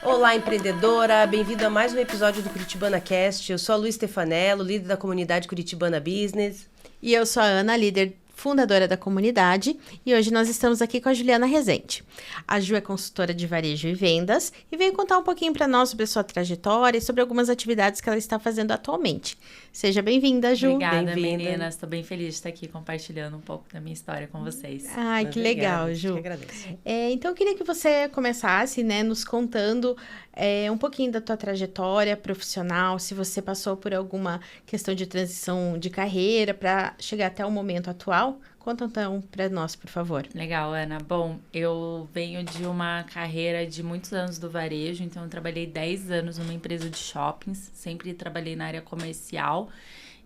Olá, empreendedora! Bem-vindo a mais um episódio do Curitibana Cast. Eu sou a Lu Stefanello, líder da comunidade Curitibana Business. E eu sou a Ana, líder fundadora da comunidade, e hoje nós estamos aqui com a Juliana Rezende. A Ju é consultora de varejo e vendas e veio contar um pouquinho para nós sobre a sua trajetória e sobre algumas atividades que ela está fazendo atualmente. Seja bem-vinda, Ju. Obrigada, meninas. Estou bem feliz de estar aqui compartilhando um pouco da minha história com vocês. Ai, que legal, Ju. Que agradeço. Então, eu queria que você começasse, nos contando um pouquinho da tua trajetória profissional, se você passou por alguma questão de transição de carreira para chegar até o momento atual. Conta então para nós, por favor. Legal, Ana. Bom, eu venho de uma carreira de muitos anos do varejo, então eu trabalhei 10 anos numa empresa de shoppings, sempre trabalhei na área comercial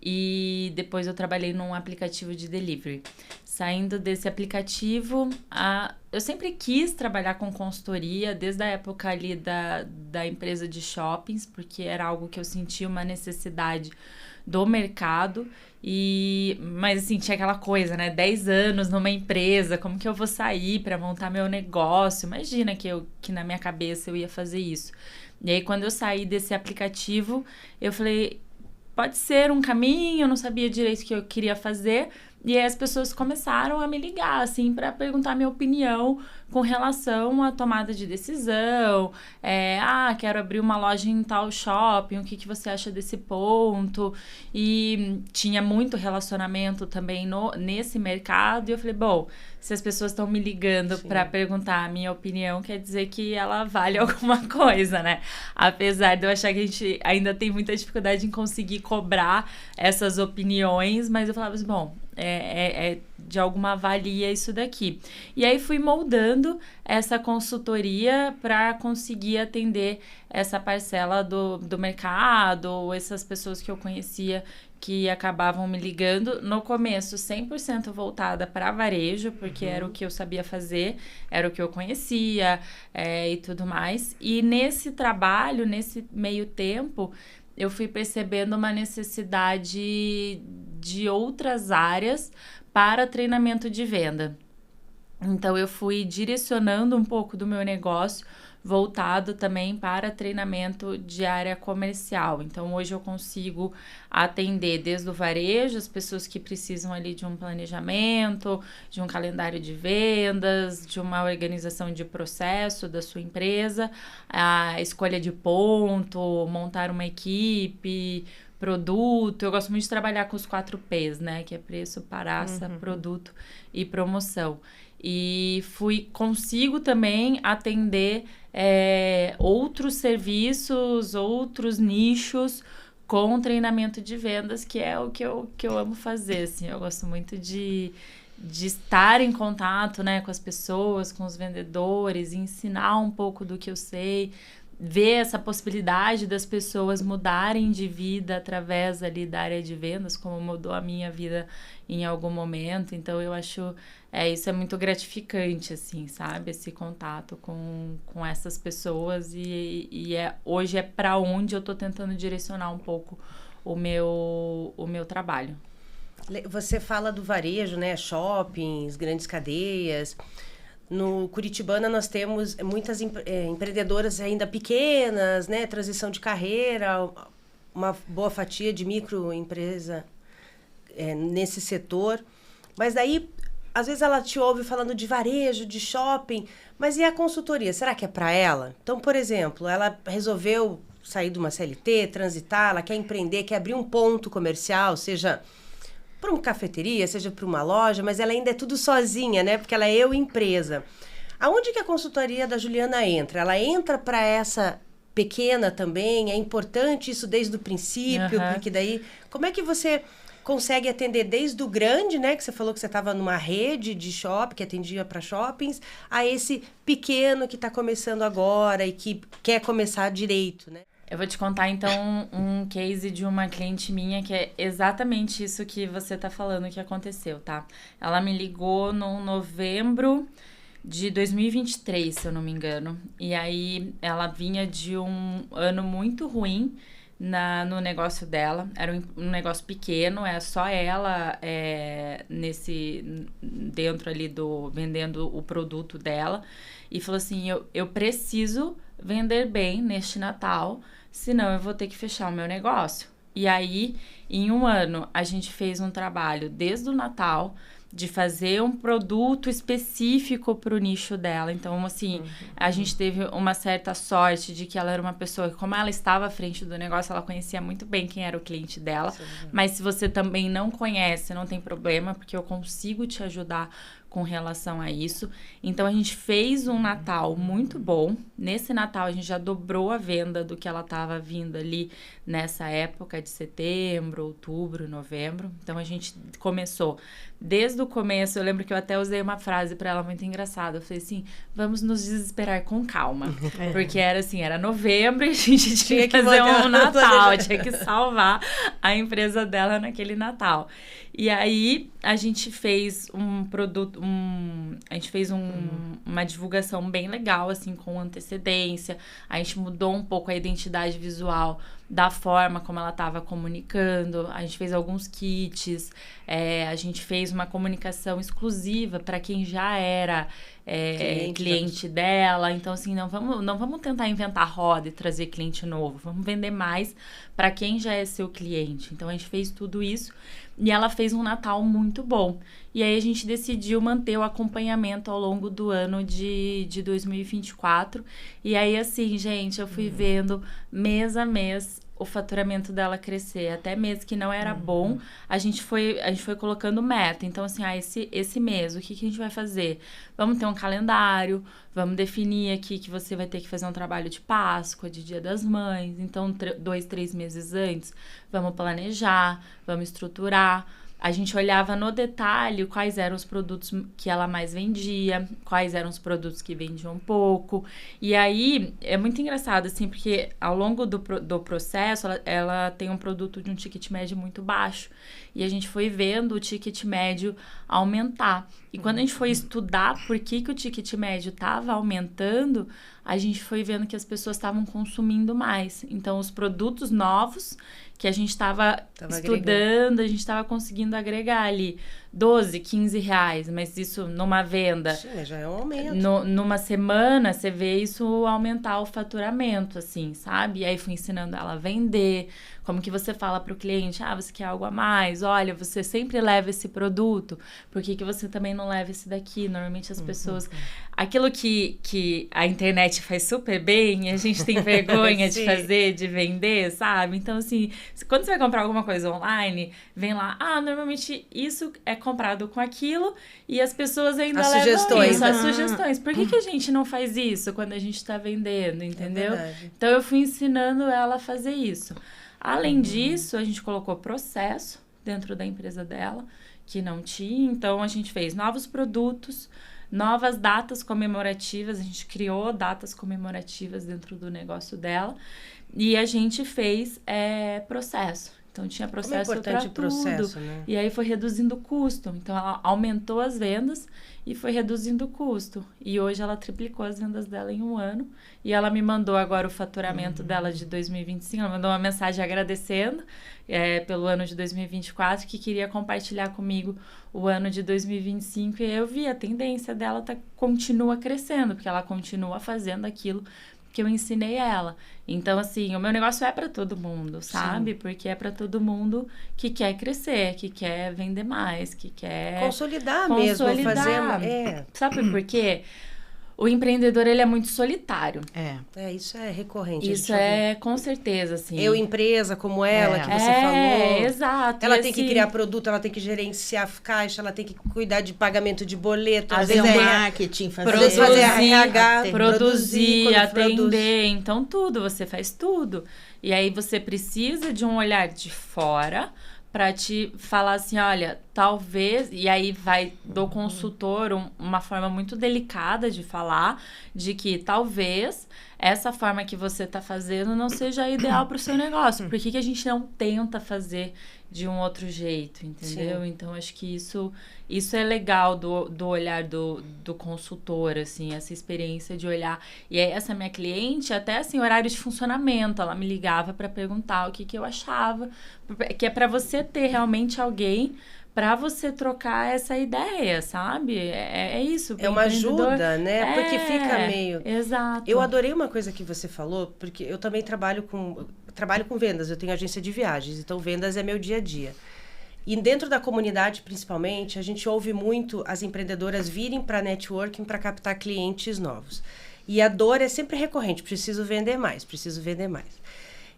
e depois eu trabalhei num aplicativo de delivery. Saindo desse aplicativo, eu sempre quis trabalhar com consultoria, desde a época ali da empresa de shoppings, porque era algo que eu sentia uma necessidade do mercado, mas assim, tinha aquela coisa, né, 10 anos numa empresa, como que eu vou sair para montar meu negócio? Imagina que na minha cabeça eu ia fazer isso. E aí, quando eu saí desse aplicativo, eu falei, pode ser um caminho, eu não sabia direito o que eu queria fazer, e aí as pessoas começaram a me ligar, assim, para perguntar a minha opinião com relação à tomada de decisão. Quero abrir uma loja em tal shopping, o que você acha desse ponto? E tinha muito relacionamento também nesse mercado, e eu falei, bom, se as pessoas estão me ligando para perguntar a minha opinião, quer dizer que ela vale alguma coisa, né? Apesar de eu achar que a gente ainda tem muita dificuldade em conseguir cobrar essas opiniões, mas eu falava assim, bom, de alguma valia isso daqui. E aí fui moldando essa consultoria para conseguir atender essa parcela do mercado, essas pessoas que eu conhecia que acabavam me ligando. No começo, 100% voltada para varejo, porque era o que eu sabia fazer, era o que eu conhecia e tudo mais. E nesse trabalho, nesse meio tempo, eu fui percebendo uma necessidade de outras áreas para treinamento de venda. Então, eu fui direcionando um pouco do meu negócio voltado também para treinamento de área comercial. Então, hoje eu consigo atender desde o varejo, as pessoas que precisam ali de um planejamento, de um calendário de vendas, de uma organização de processo da sua empresa, a escolha de ponto, montar uma equipe, produto. Eu gosto muito de trabalhar com os 4 P's, né? Que é preço, praça, produto e promoção. E consigo também atender outros serviços, outros nichos com treinamento de vendas, que é o que eu amo fazer, assim. Eu gosto muito de estar em contato, né, com as pessoas, com os vendedores, ensinar um pouco do que eu sei, ver essa possibilidade das pessoas mudarem de vida através ali da área de vendas, como mudou a minha vida em algum momento. Então, eu acho isso é muito gratificante, assim, sabe? Esse contato com essas pessoas hoje é para onde eu tô tentando direcionar um pouco o meu trabalho. Você fala do varejo, né? Shoppings, grandes cadeias. No Curitibana nós temos muitas empreendedoras ainda pequenas, né? Transição de carreira, uma boa fatia de microempresa nesse setor. Mas daí, às vezes ela te ouve falando de varejo, de shopping, mas e a consultoria? Será que é para ela? Então, por exemplo, ela resolveu sair de uma CLT, transitar, ela quer empreender, quer abrir um ponto comercial, seja para uma cafeteria, seja para uma loja, mas ela ainda é tudo sozinha, né? Porque ela é empresa. Aonde que a consultoria da Juliana entra? Ela entra para essa pequena também? É importante isso desde o princípio? Porque daí, como é que você consegue atender desde o grande, né? Que você falou que você estava numa rede de shopping, que atendia para shoppings, a esse pequeno que está começando agora e que quer começar direito, né? Eu vou te contar, então, um case de uma cliente minha que é exatamente isso que você tá falando que aconteceu, tá? Ela me ligou no novembro de 2023, se eu não me engano. E aí, ela vinha de um ano muito ruim no negócio dela. Era um negócio pequeno, é só ela dentro ali vendendo o produto dela. E falou assim, eu preciso vender bem neste Natal, senão eu vou ter que fechar o meu negócio. E aí, em um ano, a gente fez um trabalho desde o Natal de fazer um produto específico para o nicho dela. Então, assim, a gente teve uma certa sorte de que ela era uma pessoa que, como ela estava à frente do negócio, ela conhecia muito bem quem era o cliente dela. Mas se você também não conhece, não tem problema, porque eu consigo te ajudar com relação a isso. Então, a gente fez um Natal muito bom. Nesse Natal, a gente já dobrou a venda do que ela estava vindo ali nessa época de setembro, outubro, novembro. Então, a gente começou desde o começo. Eu lembro que eu até usei uma frase para ela muito engraçada. Eu falei assim, vamos nos desesperar com calma. Porque era assim, era novembro e a gente tinha que fazer um Natal. Tinha que salvar a empresa dela naquele Natal. E aí, a gente fez um produto, uma divulgação bem legal, assim, com antecedência. A gente mudou um pouco a identidade visual da forma como ela estava comunicando. A gente fez alguns kits, a gente fez uma comunicação exclusiva para quem já era cliente dela. Então, assim, não vamos tentar inventar roda e trazer cliente novo. Vamos vender mais para quem já é seu cliente. Então, a gente fez tudo isso e ela fez um Natal muito bom. E aí, a gente decidiu manter o acompanhamento ao longo do ano de 2024. E aí, assim, gente, eu fui vendo mês a mês o faturamento dela crescer. Até mês que não era bom, a gente foi colocando meta. Então, assim, esse mês, o que a gente vai fazer? Vamos ter um calendário, vamos definir aqui que você vai ter que fazer um trabalho de Páscoa, de Dia das Mães. Então, 2, 3 meses antes, vamos planejar, vamos estruturar. A gente olhava no detalhe quais eram os produtos que ela mais vendia, quais eram os produtos que vendiam pouco. E aí, é muito engraçado, assim, porque ao longo do processo, ela tem um produto de um ticket médio muito baixo. E a gente foi vendo o ticket médio aumentar. E quando a gente foi estudar por que o ticket médio estava aumentando, a gente foi vendo que as pessoas estavam consumindo mais. Então, os produtos novos que a gente estava estudando, a gente estava conseguindo agregar ali 12, 15 reais, mas isso numa venda. Sim, já é um aumento. Numa semana, você vê isso aumentar o faturamento, assim, sabe? E aí fui ensinando ela a vender, como que você fala para o cliente, você quer algo a mais? Olha, você sempre leva esse produto, por que você também não leva esse daqui? Normalmente as pessoas... Aquilo que a internet faz super bem, a gente tem vergonha de fazer, de vender, sabe? Então, assim, quando você vai comprar alguma coisa online, vem lá, normalmente isso é comprado com aquilo e as pessoas ainda levam sugestões, isso, as sugestões. Por que a gente não faz isso quando a gente está vendendo, entendeu? Então, eu fui ensinando ela a fazer isso. Além disso, a gente colocou processo dentro da empresa dela, que não tinha. Então, a gente fez novos produtos, novas datas comemorativas. A gente criou datas comemorativas dentro do negócio dela. E a gente fez processo. Então, tinha processo para tudo. Processo, né? E aí, foi reduzindo o custo. Então, ela aumentou as vendas e foi reduzindo o custo. E hoje, ela triplicou as vendas dela em um ano. E ela me mandou agora o faturamento dela de 2025. Ela mandou uma mensagem agradecendo pelo ano de 2024, que queria compartilhar comigo o ano de 2025. E eu vi a tendência dela continua crescendo, porque ela continua fazendo aquilo que eu ensinei ela. Então, assim, o meu negócio é para todo mundo, sabe? Sim. Porque é para todo mundo que quer crescer, que quer vender mais, que quer... Consolidar mesmo, fazer... Sabe por quê? O empreendedor, ele é muito solitário. Isso é recorrente. Isso com certeza, assim. Empresa como ela, que você falou. Exato. Ela tem que criar produto, ela tem que gerenciar caixa, ela tem que cuidar de pagamento de boleto. Fazer marketing, fazer RH. Produzir, atender. Então, tudo, você faz tudo. E aí, você precisa de um olhar de fora para te falar assim, olha, talvez... E aí vai do consultor uma forma muito delicada de falar, de que talvez essa forma que você está fazendo não seja ideal para o seu negócio. Por que a gente não tenta fazer de um outro jeito, entendeu? Sim. Então, acho que isso é legal do olhar do consultor, assim, essa experiência de olhar. E aí, essa minha cliente, até assim, horário de funcionamento, ela me ligava para perguntar o que eu achava, que é para você ter realmente alguém para você trocar essa ideia, sabe? É isso. É uma ajuda, né? Porque fica meio... Exato. Eu adorei uma coisa que você falou, porque eu também trabalho com vendas, eu tenho agência de viagens, então vendas é meu dia a dia. E dentro da comunidade, principalmente, a gente ouve muito as empreendedoras virem para networking para captar clientes novos. E a dor é sempre recorrente, preciso vender mais.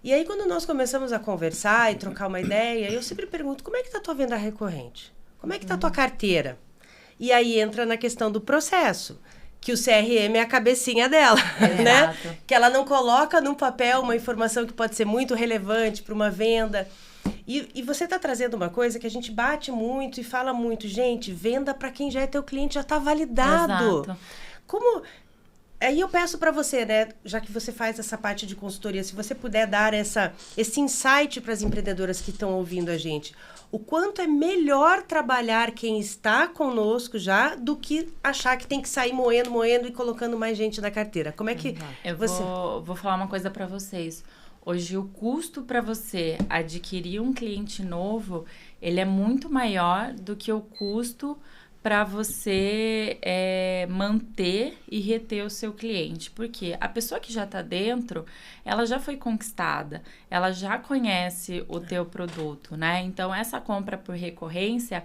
E aí, quando nós começamos a conversar e trocar uma ideia, eu sempre pergunto, como é que está a tua venda recorrente? Como é que está a tua carteira? E aí entra na questão do processo, que o CRM é a cabecinha dela, né? Que ela não coloca num papel uma informação que pode ser muito relevante para uma venda. E você está trazendo uma coisa que a gente bate muito e fala muito, gente, venda para quem já é teu cliente, já está validado. Exato. Como... Aí eu peço para você, né, já que você faz essa parte de consultoria, se você puder dar esse insight para as empreendedoras que estão ouvindo a gente, o quanto é melhor trabalhar quem está conosco já do que achar que tem que sair moendo e colocando mais gente na carteira. Como é que você... Vou falar uma coisa para vocês. Hoje, o custo para você adquirir um cliente novo, ele é muito maior do que o custo para você manter e reter o seu cliente. Porque a pessoa que já está dentro, ela já foi conquistada, ela já conhece o teu produto, né? Então, essa compra por recorrência,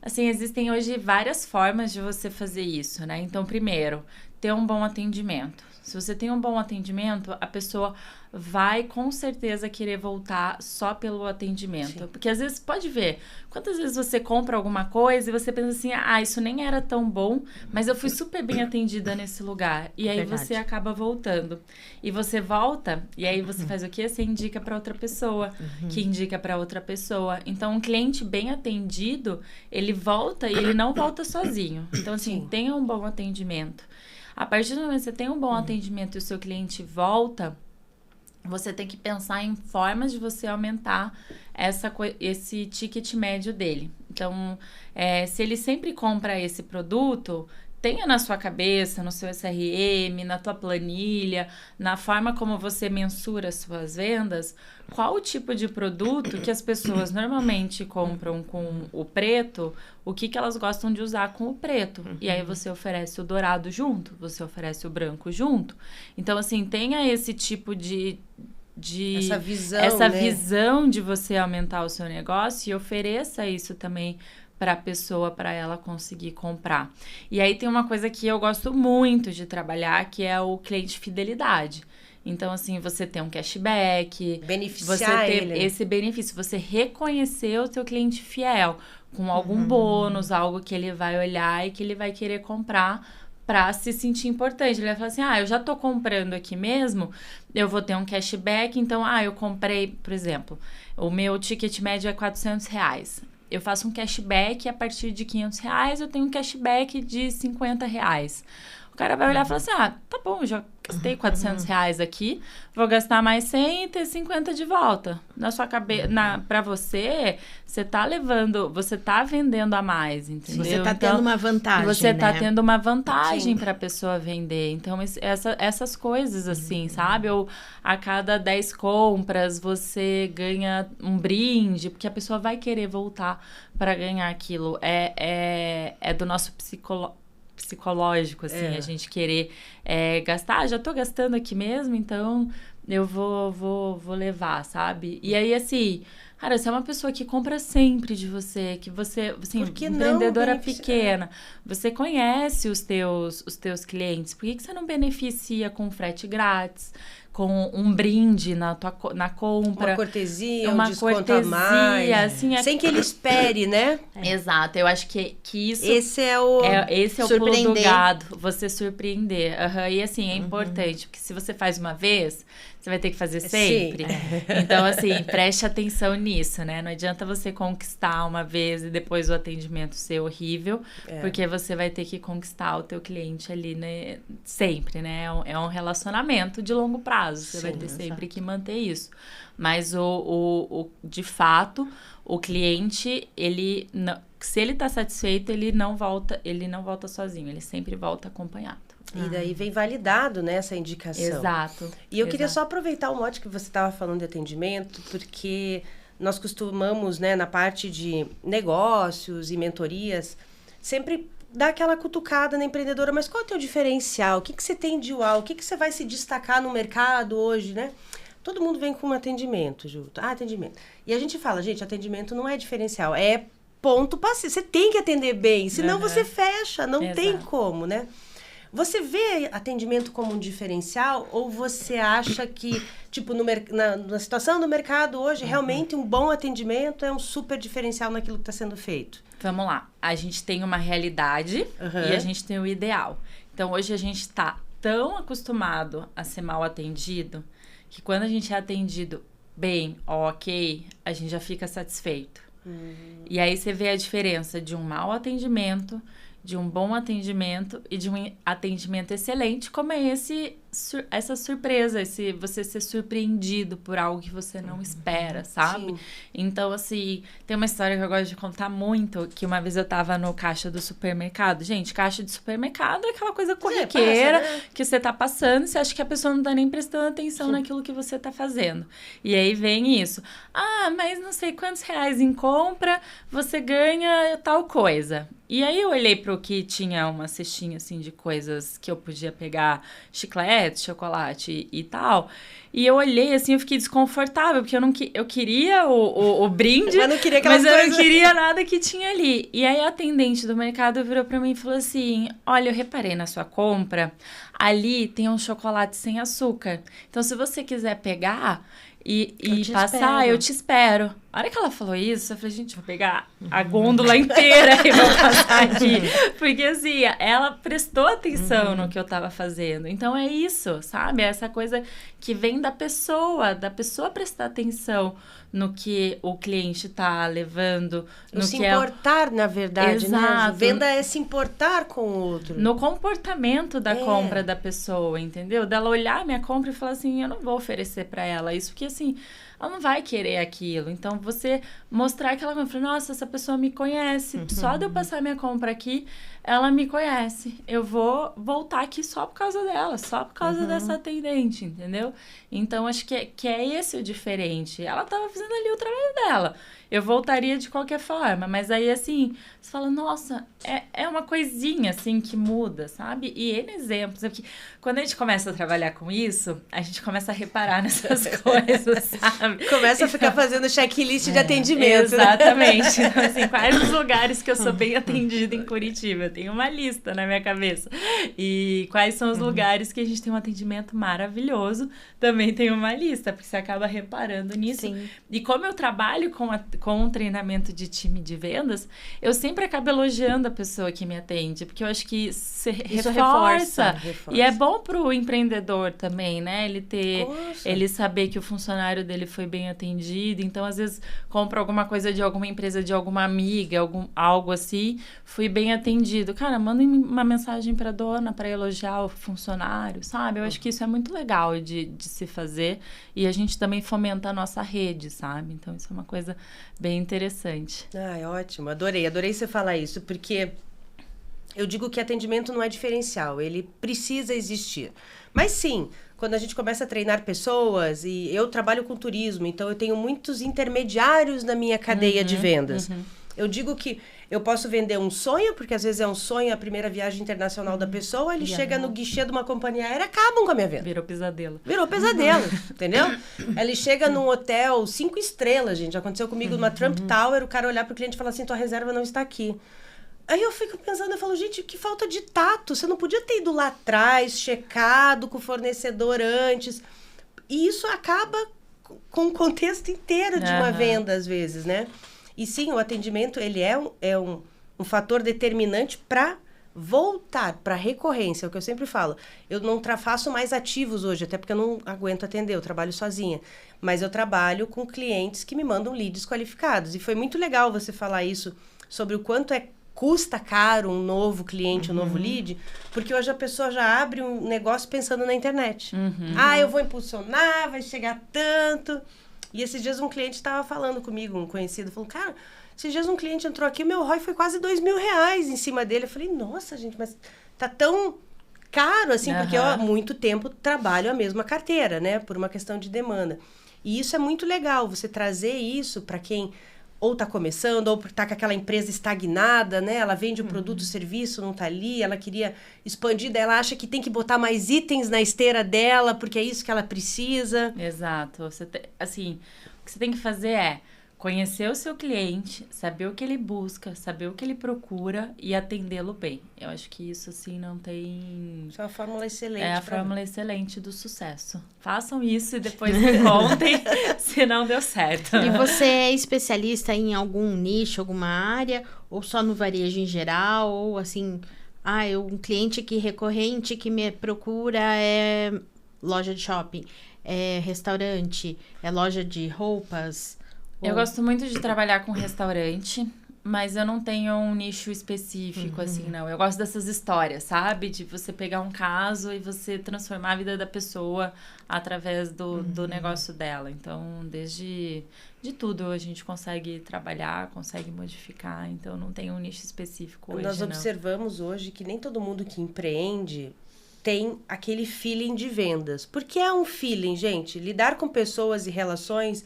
assim, existem hoje várias formas de você fazer isso, né? Então, primeiro, ter um bom atendimento. Se você tem um bom atendimento, a pessoa vai com certeza querer voltar só pelo atendimento. Sim. Porque às vezes, pode ver, quantas vezes você compra alguma coisa e você pensa assim, isso nem era tão bom, mas eu fui super bem atendida nesse lugar. E aí você acaba voltando. E você volta, e aí você faz o quê? Você indica para outra pessoa, que indica para outra pessoa. Então, um cliente bem atendido, ele volta e ele não volta sozinho. Então, assim, tenha um bom atendimento. A partir do momento que você tem um bom atendimento e o seu cliente volta, você tem que pensar em formas de você aumentar esse ticket médio dele. Então, se ele sempre compra esse produto, tenha na sua cabeça, no seu SRM, na tua planilha, na forma como você mensura as suas vendas, qual o tipo de produto que as pessoas normalmente compram com o preto, o que elas gostam de usar com o preto. E aí você oferece o dourado junto, você oferece o branco junto. Então, assim, tenha esse tipo de essa visão de você aumentar o seu negócio e ofereça isso também para a pessoa, para ela conseguir comprar. E aí tem uma coisa que eu gosto muito de trabalhar, que é o cliente fidelidade. Então, assim, você ter um cashback, você ter esse benefício, você reconhecer o seu cliente fiel com algum bônus, algo que ele vai olhar e que ele vai querer comprar para se sentir importante. Ele vai falar assim, eu já tô comprando aqui mesmo, eu vou ter um cashback, então, eu comprei, por exemplo, o meu ticket médio é R$400. Eu faço um cashback a partir de R$500, eu tenho um cashback de R$50. O cara vai olhar e falar assim, tá bom, já gastei R$400 aqui, vou gastar mais 100 e ter 50 de volta. Na sua cabeça, pra você tá levando, você tá vendendo a mais, entendeu? Você tá tendo uma vantagem, você tá tendo uma vantagem pra pessoa vender. Então, essas coisas assim, sabe? Ou a cada 10 compras, você ganha um brinde, porque a pessoa vai querer voltar para ganhar aquilo. É do nosso psicológico, assim, a gente querer gastar, já tô gastando aqui mesmo, então eu vou levar, sabe? E aí, assim, cara, você é uma pessoa que compra sempre de você, que você, assim, empreendedora pequena, você conhece os teus clientes, por que você não beneficia com frete grátis, com um brinde na compra? Uma cortesia, um desconto a mais. Assim, sem que ele espere, né? Exato, eu acho que isso... Esse é o pulo do gado, você surpreender. E assim, é importante, porque se você faz uma vez, você vai ter que fazer sempre. Então, assim, preste atenção nisso, né? Não adianta você conquistar uma vez e depois o atendimento ser horrível, porque você vai ter que conquistar o teu cliente ali, né? Sempre, né? É um relacionamento de longo prazo. caso, você vai ter sempre que manter isso. Mas, de fato, o cliente, se ele está satisfeito, ele não volta sozinho, ele sempre volta acompanhado. E daí vem validado, né, essa indicação. Exato. E eu queria só aproveitar o mote que você estava falando de atendimento, porque nós costumamos, né, na parte de negócios e mentorias, sempre dar aquela cutucada na empreendedora, mas qual é o teu diferencial? O que você tem de uau? O que você vai se destacar no mercado hoje, né? Todo mundo vem com um atendimento, Ju. Atendimento. E a gente fala, gente, atendimento não é diferencial, é ponto passivo. Você tem que atender bem, senão você fecha, não tem como, né? Você vê atendimento como um diferencial ou você acha que, tipo, na situação do mercado hoje, realmente um bom atendimento é um super diferencial naquilo que está sendo feito? Vamos lá. A gente tem uma realidade e a gente tem o ideal. Então, hoje a gente está tão acostumado a ser mal atendido que quando a gente é atendido bem, ok, a gente já fica satisfeito. E aí você vê a diferença de um mau atendimento, de um bom atendimento e de um atendimento excelente, como é essa surpresa, você ser surpreendido por algo que você não espera, sabe? Sim. Então, assim, tem uma história que eu gosto de contar muito, que uma vez eu tava no caixa do supermercado. Gente, caixa de supermercado é aquela coisa corriqueira que você tá passando, você acha que a pessoa não tá nem prestando atenção naquilo que você tá fazendo. E aí vem isso. Mas não sei quantos reais em compra, você ganha tal coisa. E aí eu olhei pro que tinha uma cestinha, assim, de coisas que eu podia pegar, chiclete, chocolate e tal. E eu olhei, assim, eu fiquei desconfortável, porque eu queria o brinde, mas eu não queria nada que tinha ali. E aí a atendente do mercado virou pra mim e falou assim, olha, eu reparei na sua compra, ali tem um chocolate sem açúcar. Então, se você quiser pegar e passar, eu te espero. A hora que ela falou isso, eu falei, gente, vou pegar a gôndola inteira e vou passar aqui. Porque, assim, ela prestou atenção no que eu tava fazendo. Então, é isso, sabe? É essa coisa que vem da pessoa prestar atenção no que o cliente tá levando. No se importar, na verdade, né? Venda é se importar com o outro. No comportamento da compra da pessoa, entendeu? Dela olhar a minha compra e falar assim, eu não vou oferecer pra ela isso, porque, assim, ela não vai querer aquilo. Então, você mostrar que ela compra, nossa, essa pessoa me conhece. Só de eu passar minha compra aqui, ela me conhece. Eu vou voltar aqui só por causa dela, só por causa dessa atendente, entendeu? Então, acho que é esse o diferente. Ela tava fazendo ali o trabalho dela. Eu voltaria de qualquer forma. Mas aí, assim, você fala, nossa, é uma coisinha, assim, que muda, sabe? E N exemplos. Porque quando a gente começa a trabalhar com isso, a gente começa a reparar nessas coisas, sabe? Começa a ficar fazendo checklist de atendimento. Exatamente. Então, assim, quais os lugares que eu sou bem atendida em Curitiba? Eu tenho uma lista na minha cabeça. E quais são os lugares que a gente tem um atendimento maravilhoso? Também tem uma lista, porque você acaba reparando nisso. Sim. E como eu trabalho com um treinamento de time de vendas, eu sempre acabo elogiando a pessoa que me atende, porque eu acho que isso reforça. E é bom pro empreendedor também, né? Ele saber que o funcionário dele foi bem atendido. Então, às vezes, compra alguma coisa de alguma empresa, de alguma amiga, algo assim, fui bem atendido. Cara, manda uma mensagem pra dona para elogiar o funcionário, sabe? Eu acho que isso é muito legal de se fazer. E a gente também fomenta a nossa rede, sabe? Então, isso é uma coisa bem interessante. Ótimo. Adorei você falar isso, porque eu digo que atendimento não é diferencial, ele precisa existir. Mas sim, quando a gente começa a treinar pessoas, e eu trabalho com turismo, então eu tenho muitos intermediários na minha cadeia de vendas. Eu digo que eu posso vender um sonho, porque às vezes é um sonho, a primeira viagem internacional da pessoa, ele chega no guichê de uma companhia aérea, acabam com a minha venda. Virou pesadelo, entendeu? Ele chega num hotel 5 estrelas, gente. Aconteceu comigo numa Trump Tower, o cara olhar pro cliente e falar assim, tua reserva não está aqui. Aí eu fico pensando, eu falo, gente, que falta de tato. Você não podia ter ido lá atrás, checado com o fornecedor antes. E isso acaba com o contexto inteiro de uma venda, às vezes, né? E sim, o atendimento, ele é um fator determinante para voltar, para recorrência. É o que eu sempre falo. Eu não faço mais ativos hoje, até porque eu não aguento atender, eu trabalho sozinha. Mas eu trabalho com clientes que me mandam leads qualificados. E foi muito legal você falar isso, sobre o quanto é custa caro um novo cliente, um novo lead, porque hoje a pessoa já abre um negócio pensando na internet. Eu vou impulsionar, vai chegar tanto. E esses dias um cliente estava falando comigo, um conhecido, falou, cara, esses dias um cliente entrou aqui, meu ROI foi quase R$2.000 em cima dele. Eu falei, nossa, gente, mas tá tão caro assim, porque eu há muito tempo trabalho a mesma carteira, né, por uma questão de demanda. E isso é muito legal, você trazer isso para quem ou está começando, ou está com aquela empresa estagnada, né? Ela vende o produto, o serviço, não está ali, ela queria expandir, daí ela acha que tem que botar mais itens na esteira dela, porque é isso que ela precisa. Exato. Assim, o que você tem que fazer é conhecer o seu cliente, saber o que ele busca, saber o que ele procura e atendê-lo bem. Eu acho que isso, assim, não tem... Isso é uma fórmula excelente. É a fórmula excelente do sucesso. Façam isso e depois me contem se não deu certo. E você é especialista em algum nicho, alguma área? Ou só no varejo em geral? Ou, assim, um cliente recorrente que me procura é loja de shopping, é restaurante, é loja de roupas... Eu gosto muito de trabalhar com restaurante, mas eu não tenho um nicho específico, assim, não. Eu gosto dessas histórias, sabe? De você pegar um caso e você transformar a vida da pessoa através do negócio dela. Então, de tudo a gente consegue trabalhar, consegue modificar. Então, não tem um nicho específico hoje, Nós observamos hoje que nem todo mundo que empreende tem aquele feeling de vendas. Porque é um feeling, gente. Lidar com pessoas e relações...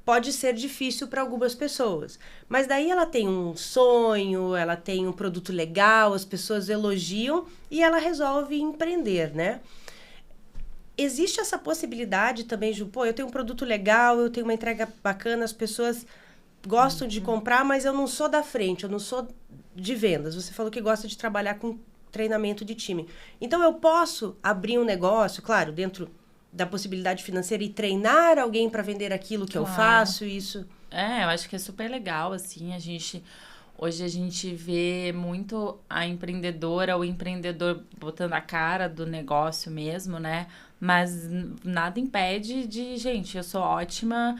pode ser difícil para algumas pessoas. Mas daí ela tem um sonho, ela tem um produto legal, as pessoas elogiam e ela resolve empreender, né? Existe essa possibilidade também, Ju, eu tenho um produto legal, eu tenho uma entrega bacana, as pessoas gostam de comprar, mas eu não sou da frente, eu não sou de vendas. Você falou que gosta de trabalhar com treinamento de time. Então, eu posso abrir um negócio, claro, dentro... da possibilidade financeira e treinar alguém para vender aquilo que eu faço, isso... Eu acho que é super legal, assim, hoje a gente vê muito a empreendedora, o empreendedor botando a cara do negócio mesmo, né? Mas nada impede gente, eu sou ótima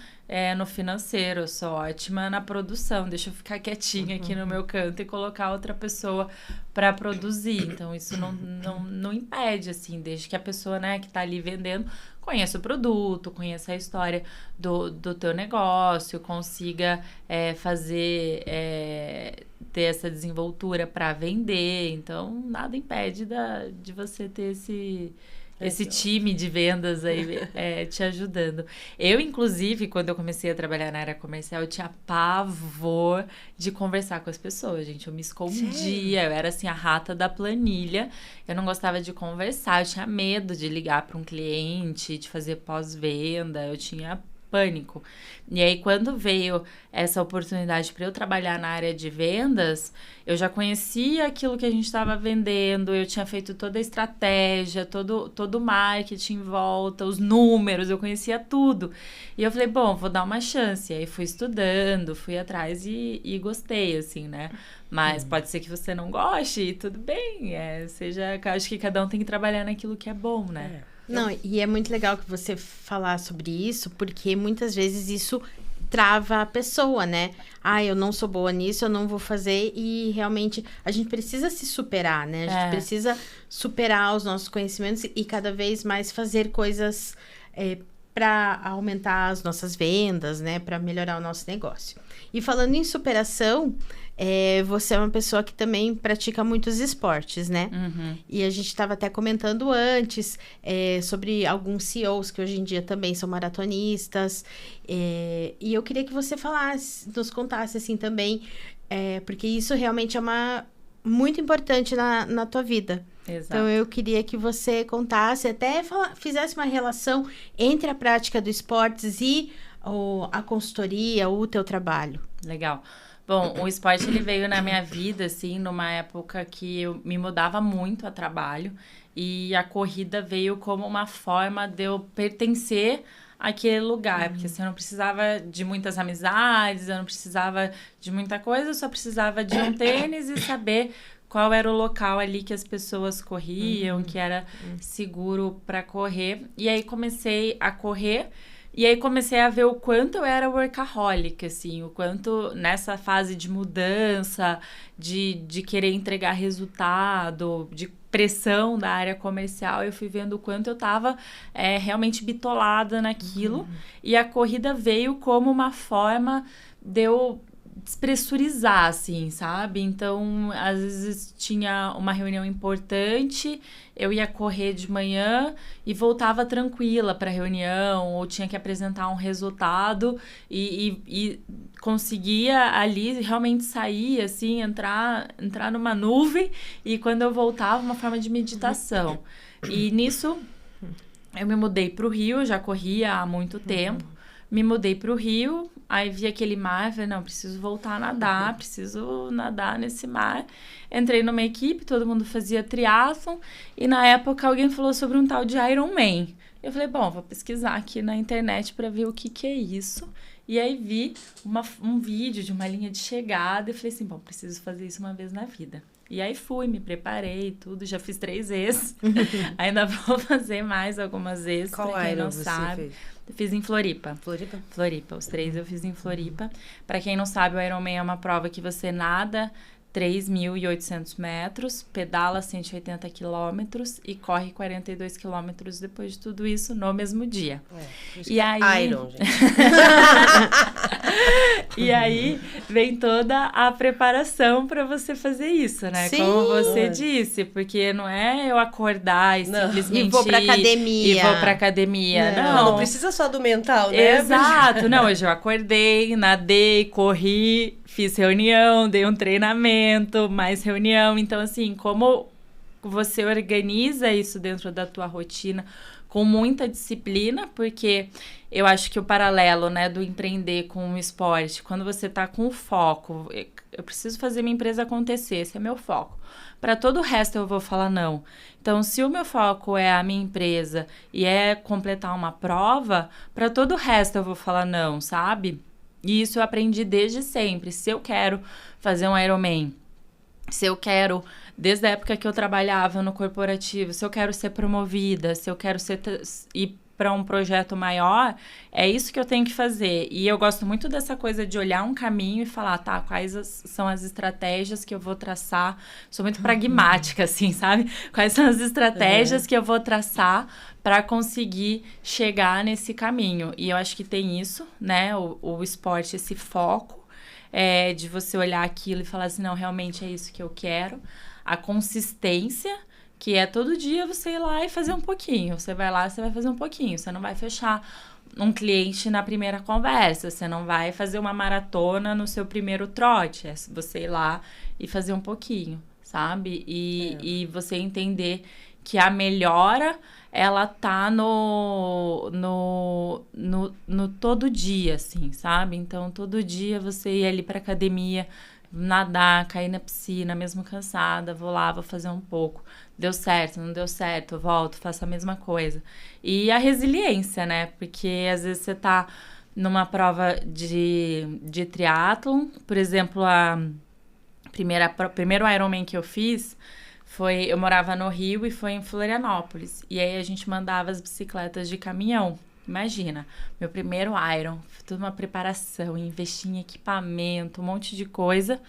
no financeiro, eu sou ótima na produção, deixa eu ficar quietinha aqui no meu canto e colocar outra pessoa para produzir. Então, isso não impede, assim, desde que a pessoa, né, que tá ali vendendo, conheça o produto, conheça a história do teu negócio, consiga ter essa desenvoltura para vender. Então, nada impede de você ter esse time de vendas aí te ajudando. Eu, inclusive, quando eu comecei a trabalhar na área comercial, eu tinha pavor de conversar com as pessoas, gente. Eu me escondia, eu era assim, a rata da planilha. Eu não gostava de conversar, eu tinha medo de ligar para um cliente, de fazer pós-venda, eu tinha pânico. E aí, quando veio essa oportunidade para eu trabalhar na área de vendas, eu já conhecia aquilo que a gente estava vendendo, eu tinha feito toda a estratégia, todo o marketing em volta, os números, eu conhecia tudo. E eu falei, bom, vou dar uma chance. E aí fui estudando, fui atrás e gostei, assim, né? Mas pode ser que você não goste e tudo bem. Acho que cada um tem que trabalhar naquilo que é bom, né? Não, e é muito legal que você falar sobre isso, porque muitas vezes isso trava a pessoa, né? Eu não sou boa nisso, eu não vou fazer. E realmente a gente precisa se superar, né? A gente precisa superar os nossos conhecimentos e cada vez mais fazer coisas para aumentar as nossas vendas, né? Para melhorar o nosso negócio. E falando em superação, você é uma pessoa que também pratica muitos esportes, né? E a gente estava até comentando antes sobre alguns CEOs que hoje em dia também são maratonistas. E eu queria que você nos contasse assim também, porque isso realmente é muito importante na tua vida. Exato. Então, eu queria que você contasse, até fizesse uma relação entre a prática do esportes e a consultoria, o teu trabalho. Legal. Bom, o esporte ele veio na minha vida, assim, numa época que eu me mudava muito a trabalho e a corrida veio como uma forma de eu pertencer àquele lugar, porque assim, eu não precisava de muitas amizades, eu não precisava de muita coisa, eu só precisava de um tênis e saber qual era o local ali que as pessoas corriam, que era seguro para correr. E aí comecei a correr E aí comecei a ver o quanto eu era workaholic, assim, o quanto nessa fase de mudança, de querer entregar resultado, de pressão da área comercial, eu fui vendo o quanto eu tava realmente bitolada naquilo. E a corrida veio como uma forma de eu despressurizar, assim, sabe? Então, às vezes tinha uma reunião importante, eu ia correr de manhã e voltava tranquila para a reunião, ou tinha que apresentar um resultado e conseguia ali realmente sair, assim, entrar numa nuvem, e quando eu voltava, uma forma de meditação. E nisso, eu me mudei para o Rio, eu já corria há muito tempo, me mudei para o Rio, aí vi aquele mar, falei, não, preciso voltar a nadar, preciso nadar nesse mar. Entrei numa equipe, todo mundo fazia triatlon, e na época alguém falou sobre um tal de Ironman. Eu falei, bom, vou pesquisar aqui na internet para ver o que é isso. E aí vi um vídeo de uma linha de chegada e falei assim, bom, preciso fazer isso uma vez na vida. E aí fui, me preparei, tudo, já fiz 3 vezes. Ainda vou fazer mais algumas vezes, Qual pra quem Iron não você sabe. fez? Eu fiz em Floripa. Floripa, os 3 eu fiz em Floripa. Pra quem não sabe, o Ironman é uma prova que você nada 3.800 metros, pedala 180 quilômetros e corre 42 quilômetros depois de tudo isso no mesmo dia. E aí... Iron, gente. E aí vem toda a preparação para você fazer isso, né? Sim. Como você disse, porque não é eu acordar e simplesmente e vou pra academia. Não precisa só do mental, né? Exato. Não, hoje eu acordei, nadei, corri, fiz reunião, dei um treinamento, mais reunião. Então, assim, como você organiza isso dentro da tua rotina com muita disciplina, porque eu acho que o paralelo, né, do empreender com o esporte, quando você tá com o foco, eu preciso fazer minha empresa acontecer, esse é meu foco. Para todo o resto eu vou falar não. Então, se o meu foco é a minha empresa e é completar uma prova, para todo o resto eu vou falar não, sabe? E isso eu aprendi desde sempre. Se eu quero fazer um Ironman, se eu quero, desde a época que eu trabalhava no corporativo, se eu quero ser promovida, se eu quero ir para um projeto maior, é isso que eu tenho que fazer. E eu gosto muito dessa coisa de olhar um caminho e falar, tá, quais são as estratégias que eu vou traçar. Sou muito pragmática, assim, sabe? Quais são as estratégias que eu vou traçar para conseguir chegar nesse caminho. E eu acho que tem isso, né? O esporte, esse foco de você olhar aquilo e falar assim, não, realmente é isso que eu quero. A consistência, que é todo dia você ir lá e fazer um pouquinho. Você vai lá, você vai fazer um pouquinho. Você não vai fechar um cliente na primeira conversa. Você não vai fazer uma maratona no seu primeiro trote. É você ir lá e fazer um pouquinho, sabe? E você entender que a melhora, ela tá no todo dia, assim, sabe? Então, todo dia você ir ali pra academia, nadar, cair na piscina, mesmo cansada, vou lá, vou fazer um pouco. Deu certo, não deu certo, eu volto, faço a mesma coisa. E a resiliência, né? Porque às vezes você tá numa prova de triatlon, por exemplo, primeiro Ironman que eu fiz, eu morava no Rio e foi em Florianópolis. E aí a gente mandava as bicicletas de caminhão. Imagina, meu primeiro Iron, toda uma preparação, investi em equipamento, um monte de coisa.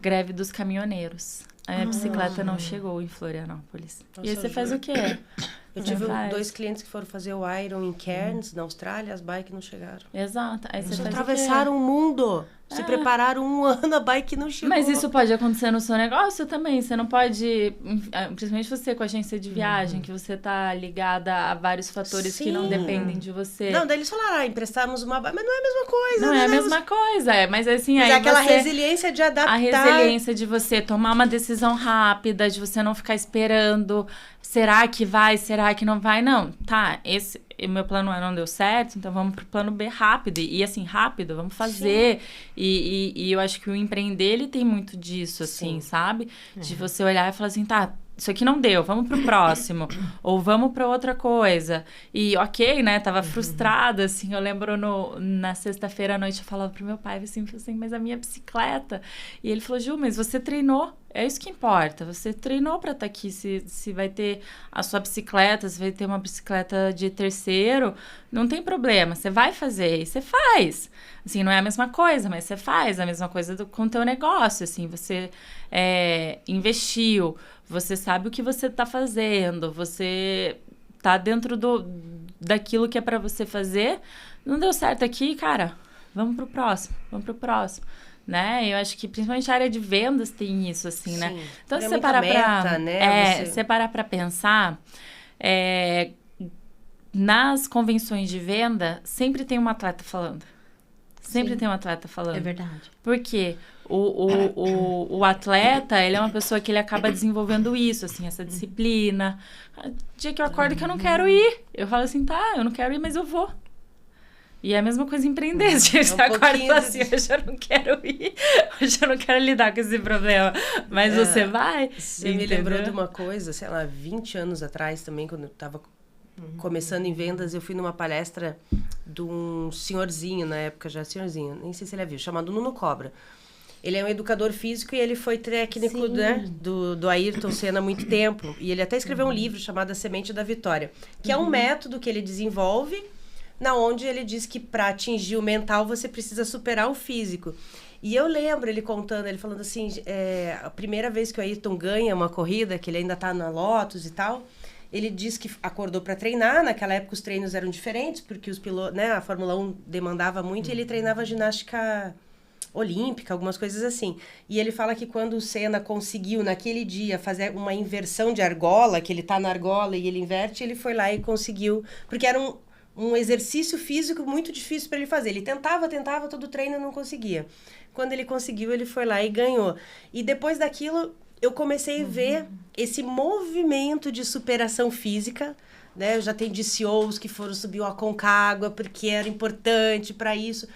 Greve dos caminhoneiros. A minha bicicleta não chegou em Florianópolis. Nossa, e aí você faz o quê? Eu tive 2 clientes que foram fazer o Iron em Cairns, na Austrália, as bikes não chegaram. Exato. Aí você Eles faz atravessaram o mundo. Se prepararam 1 ano, a bike não chegou. Mas isso pode acontecer no seu negócio também. Você não pode, principalmente você com a agência de viagem, que você tá ligada a vários fatores que não dependem de você. Não, daí eles falaram, emprestamos uma bike, mas não é a mesma coisa. Não né? é a mesma coisa, mas assim... Mas aí é aquela você, resiliência de adaptar. A resiliência de você tomar uma decisão rápida, de você não ficar esperando, será que vai, será que não vai? Não, tá, o meu plano A não deu certo, então vamos pro plano B rápido. E assim, rápido, vamos fazer. E eu acho que o empreender, ele tem muito disso, assim, sabe? De você olhar e falar assim, tá, isso aqui não deu, vamos pro próximo. Ou vamos pra outra coisa. E ok, né, tava frustrada, assim. Eu lembro na sexta-feira à noite, eu falava pro meu pai, assim, mas a minha bicicleta... E ele falou, Ju, mas você treinou. É isso que importa. Você treinou para estar aqui. Se vai ter a sua bicicleta, se vai ter uma bicicleta de terceiro, não tem problema. Você vai fazer e você faz. Assim, não é a mesma coisa, mas você faz a mesma coisa com o teu negócio. Assim, você investiu, você sabe o que você está fazendo, você tá dentro daquilo que é para você fazer. Não deu certo aqui, cara, vamos pro próximo. Né? Eu acho que principalmente a área de vendas tem isso, assim, né? Então, se você parar pra... né? Você parar pra pensar, nas convenções de venda, sempre tem um atleta falando. Sempre tem um atleta falando. É verdade. Por quê? O atleta, ele é uma pessoa que ele acaba desenvolvendo isso, assim, essa disciplina. O dia que eu acordo que eu não quero ir, eu falo assim, tá, eu não quero ir, mas eu vou. E é a mesma coisa empreender. Você acorda e fala assim, hoje eu não quero ir, hoje eu não quero lidar com esse problema. Mas você vai. Você me lembrou de uma coisa, sei lá, 20 anos atrás também, quando eu estava começando em vendas, eu fui numa palestra de um senhorzinho, na época já senhorzinho, nem sei se ele viu, chamado Nuno Cobra. Ele é um educador físico e ele foi técnico, né, do Ayrton Senna há muito tempo. E ele até escreveu um livro chamado A Semente da Vitória, que é um método que ele desenvolve, na onde ele diz que para atingir o mental você precisa superar o físico. E eu lembro ele contando, ele falando assim, a primeira vez que o Ayrton ganha uma corrida, que ele ainda tá na Lotus e tal, ele diz que acordou para treinar. Naquela época os treinos eram diferentes, porque os pilotos, né, a Fórmula 1 demandava muito, e ele treinava ginástica olímpica, algumas coisas assim. E ele fala que quando o Senna conseguiu, naquele dia, fazer uma inversão de argola, que ele tá na argola e ele inverte, ele foi lá e conseguiu, porque era um exercício físico muito difícil para ele fazer. Ele tentava todo treino e não conseguia. Quando ele conseguiu, ele foi lá e ganhou. E depois daquilo, eu comecei a ver esse movimento de superação física, né? Eu já tenho DCOs que foram subir o Aconcagua porque era importante para isso.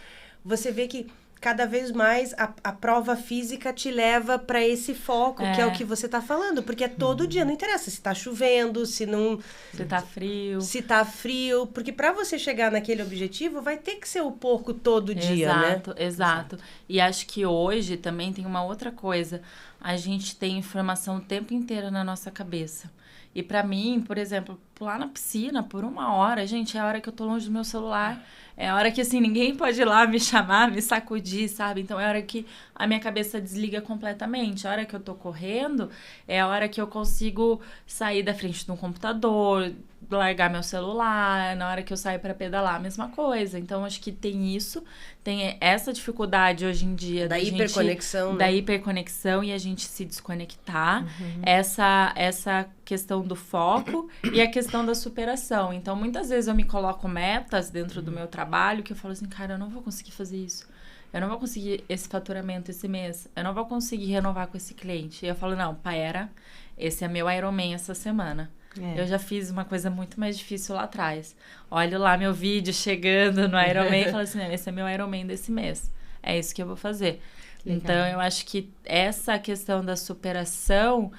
Você vê que cada vez mais a prova física te leva para esse foco, que é o que você tá falando, porque é todo dia, não interessa se tá chovendo, se não... Se tá frio. Se tá frio, porque para você chegar naquele objetivo, vai ter que ser o porco todo dia, né? Exato. E acho que hoje também tem uma outra coisa. A gente tem informação o tempo inteiro na nossa cabeça. E para mim, por exemplo, pular na piscina por 1 hora, gente, é a hora que eu tô longe do meu celular. É a hora que, assim, ninguém pode ir lá me chamar, me sacudir, sabe? Então, é a hora que a minha cabeça desliga completamente. A hora que eu tô correndo é a hora que eu consigo sair da frente de um computador, largar meu celular. Na hora que eu saio para pedalar, a mesma coisa. Então, acho que tem isso. Tem essa dificuldade hoje em dia da hiperconexão, né? Da hiperconexão e a gente se desconectar. Essa questão do foco e a questão da superação. Então, muitas vezes eu me coloco metas dentro do meu trabalho que eu falo assim, cara, eu não vou conseguir fazer isso. Eu não vou conseguir esse faturamento esse mês. Eu não vou conseguir renovar com esse cliente. E eu falo, não, paera, esse é meu Ironman essa semana. Eu já fiz uma coisa muito mais difícil lá atrás. Olho lá meu vídeo chegando no Ironman e falo assim, esse é meu Ironman desse mês. É isso que eu vou fazer. Legal. Então, eu acho que essa questão da superação